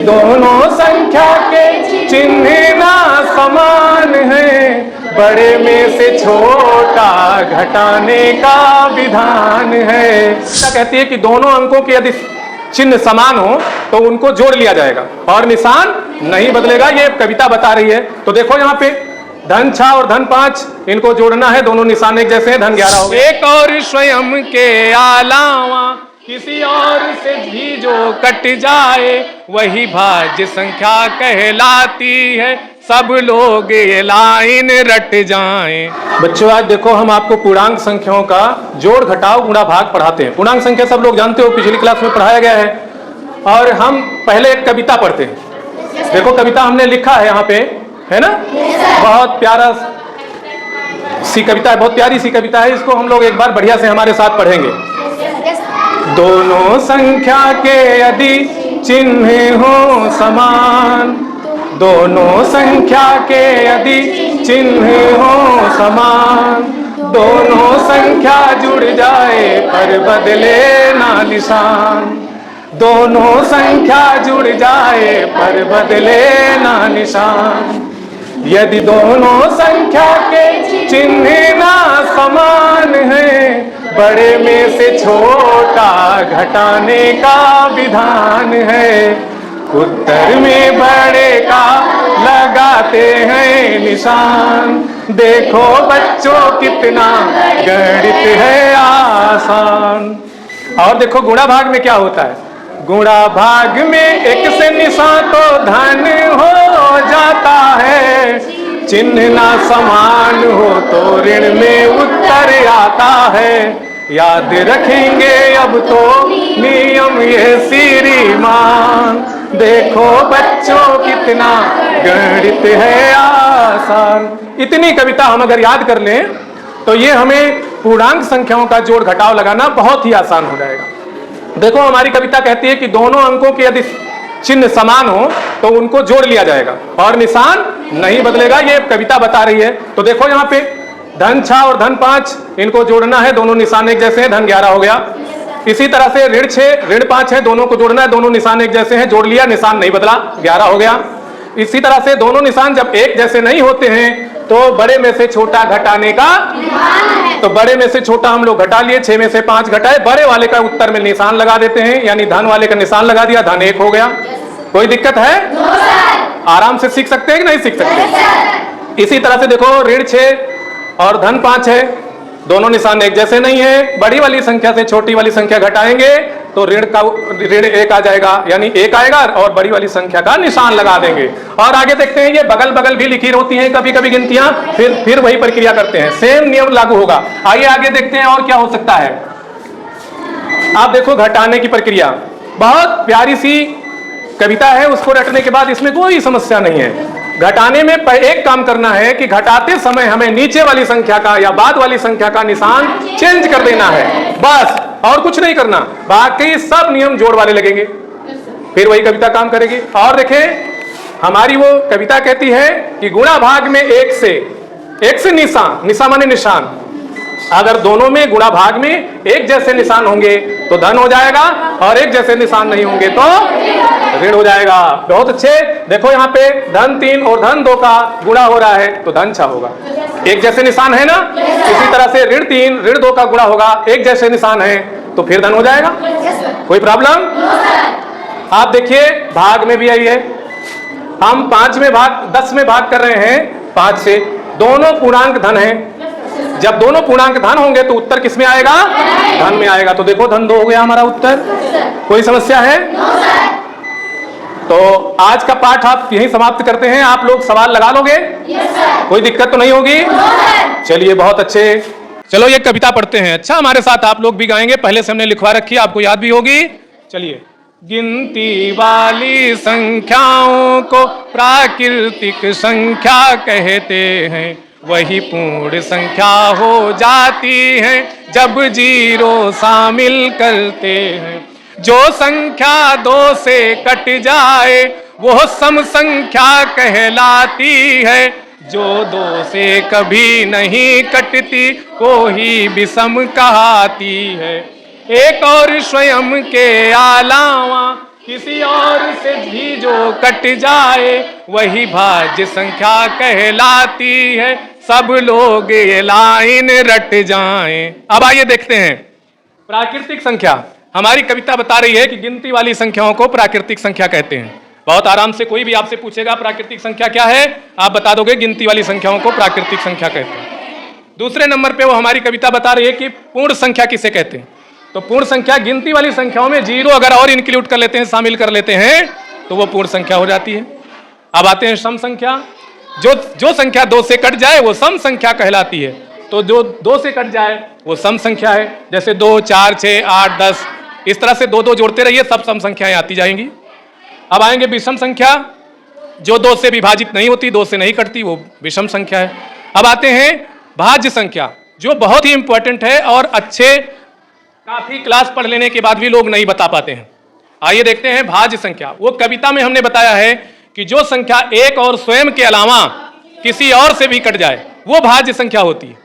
दोनों संख्या के चिन्ह ना समान है, बड़े में से छोटा घटाने का विधान है। कहती है कि दोनों अंकों के यदि चिन्ह समान हो तो उनको जोड़ लिया जाएगा और निशान नहीं बदलेगा। ये कविता बता रही है। तो देखो यहाँ पे धन 6 और धन 5 इनको जोड़ना है, दोनों निशान एक जैसे हैं, धन 11 हो गया। एक और स्वयं के अलावा किसी और से भी जो कट जाए वही भाज्य संख्या कहलाती है, सब लोग ये लाइन रट जाएं। बच्चों आज देखो हम आपको पूर्णांक संख्याओं का जोड़ घटाव गुणा भाग पढ़ाते हैं। पूर्णांक संख्या सब लोग जानते हो, पिछली क्लास में पढ़ाया गया है। और हम पहले एक कविता पढ़ते हैं। देखो कविता हमने लिखा है यहाँ पे, है ना? बहुत प्यारा सी कविता है, बहुत प्यारी सी कविता है। इसको हम लोग एक बार बढ़िया से हमारे साथ पढ़ेंगे। दोनों संख्या के यदि चिन्ह हो समान, दोनों संख्या के यदि चिन्ह हो समान, दोनों संख्या जुड़ जाए पर बदले ना निशान, दोनों संख्या जुड़ जाए पर बदले ना निशान। यदि दोनों संख्या के चिन्ह ना समान है, बड़े में से छोटा घटाने का विधान है, उत्तर में बड़े का लगाते हैं निशान। देखो बच्चों कितना गणित है आसान। और देखो गुणा भाग में क्या होता है। गुणा भाग में एक से निशान तो धन हो जाता है, चिन्ह ना समान हो तो ऋण में उत्तर आता है। याद रखेंगे अब तो नियम ये श्रीमान, देखो बच्चों कितना गणित है आसान। इतनी कविता हम अगर याद कर लें तो ये हमें पूर्णांक संख्याओं का जोड़ घटाव लगाना बहुत ही आसान हो जाएगा। देखो हमारी कविता कहती है कि दोनों अंकों के यदि चिन्ह समान हो तो उनको जोड़ लिया जाएगा और निशान नहीं बदलेगा। ये कविता बता रही है। तो देखो यहाँ पे धन 6 और धन 5 इनको जोड़ना है, दोनों निशान एक जैसे हैं, धन 11 हो गया। इसी तरह से ऋण 6 ऋण 5 है, दोनों को जोड़ना है, दोनों निशान एक जैसे हैं, जोड़ लिया, निशान नहीं बदला, 11 हो गया। इसी तरह से दोनों निशान जब एक जैसे नहीं होते हैं तो बड़े में से छोटा घटाने का, तो बड़े में से छोटा हम लोग घटा लिए, 6 में से 5 घटाए, बड़े वाले का उत्तर में निशान लगा देते हैं, यानी धन वाले का निशान लगा दिया, धन 1 हो गया। कोई दिक्कत है? आराम से सीख सकते हैं कि नहीं सीख सकते? इसी तरह से देखो ऋण 6 और धन 5 है, दोनों निशान एक जैसे नहीं है, बड़ी वाली संख्या से छोटी वाली संख्या घटाएंगे तो ऋण 1 आ जाएगा, यानी 1 आएगा और बड़ी वाली संख्या का निशान लगा देंगे। और आगे देखते हैं ये बगल बगल भी लिखी होती हैं कभी कभी गिनतियां, फिर वही प्रक्रिया करते हैं, सेम नियम लागू होगा। आइए आगे देखते हैं और क्या हो सकता है। आप देखो घटाने की प्रक्रिया, बहुत प्यारी सी कविता है, उसको रटने के बाद इसमें कोई समस्या नहीं है। घटाने में एक काम करना है कि घटाते समय हमें नीचे वाली संख्या का या बाद वाली संख्या का निशान चेंज कर देना है, बस, और कुछ नहीं करना। बाकी सब नियम जोड़ वाले लगेंगे, फिर वही कविता काम करेगी। और देखें हमारी वो कविता कहती है कि गुणा भाग में एक से निशान माने निशान, अगर दोनों में गुणा भाग में एक जैसे निशान होंगे तो धन हो जाएगा और एक जैसे निशान नहीं होंगे तो ऋण हो जाएगा। बहुत अच्छे। देखो यहाँ पे धन 3 और धन 2 का गुणा हो रहा है तो धन 6 होगा, एक जैसे निशान है ना। इसी तरह से ऋण 3 ऋण 2 का गुणा होगा, एक जैसे निशान है तो फिर धन हो जाएगा। कोई प्रॉब्लम? आप देखिए भाग में भी आई है, हम 10 में भाग कर रहे हैं 5 से, दोनों पूर्णांक धन है। जब दोनों पूर्णांक धन होंगे तो उत्तर किस में आएगा? धन में आएगा। तो देखो धन 2 हो गया हमारा उत्तर। कोई समस्या है? तो आज का पाठ आप यहीं समाप्त करते हैं। आप लोग सवाल लगा लोगे? कोई दिक्कत तो नहीं होगी? चलिए बहुत अच्छे। चलो ये कविता पढ़ते हैं। अच्छा हमारे साथ आप लोग भी गाएंगे, पहले से हमने लिखवा रखी है, आपको याद भी होगी। चलिए। गिनती वाली संख्याओं को प्राकृतिक संख्या कहते हैं, वही पूर्ण संख्या हो जाती है जब 0 शामिल करते हैं। जो संख्या 2 से कट जाए वो सम संख्या कहलाती है, जो 2 से कभी नहीं कटती वो ही विषम कहलाती है। एक और स्वयं के अलावा किसी और से भी जो कट जाए वही भाज्य संख्या कहलाती है, सब लोग ये लाइन रट जाएं। अब आइए देखते हैं प्राकृतिक संख्या। हमारी कविता बता रही है कि गिनती वाली संख्याओं को प्राकृतिक संख्या कहते हैं। बहुत आराम से कोई भी आपसे पूछेगा प्राकृतिक संख्या क्या है, आप बता दोगे गिनती वाली संख्याओं को प्राकृतिक संख्या कहते हैं। दूसरे नंबर पे वो हमारी कविता बता रही है कि पूर्ण संख्या किसे कहते हैं। तो पूर्ण संख्या गिनती वाली संख्याओं में जीरो अगर और इंक्लूड कर लेते हैं, शामिल कर लेते हैं, तो वो पूर्ण संख्या हो जाती है। अब आते हैं सम संख्या। जो संख्या 2 से कट जाए वो सम संख्या कहलाती है। तो जो 2 से कट जाए वो सम संख्या है। जैसे 2, 4, 6, 8, 10, इस तरह से 2-2 जोड़ते रहिए, सब सम संख्याएं आती जाएंगी। अब आएंगे विषम संख्या। जो 2 से विभाजित नहीं होती, 2 से नहीं कटती, वो विषम संख्या है। अब आते हैं भाज्य संख्या, जो बहुत ही इंपॉर्टेंट है और अच्छे काफी क्लास पढ़ लेने के बाद भी लोग नहीं बता पाते हैं। आइए देखते हैं भाज्य संख्या। वो कविता में हमने बताया है कि जो संख्या एक और स्वयं के अलावा किसी और से भी कट जाए वो भाज्य संख्या होती है।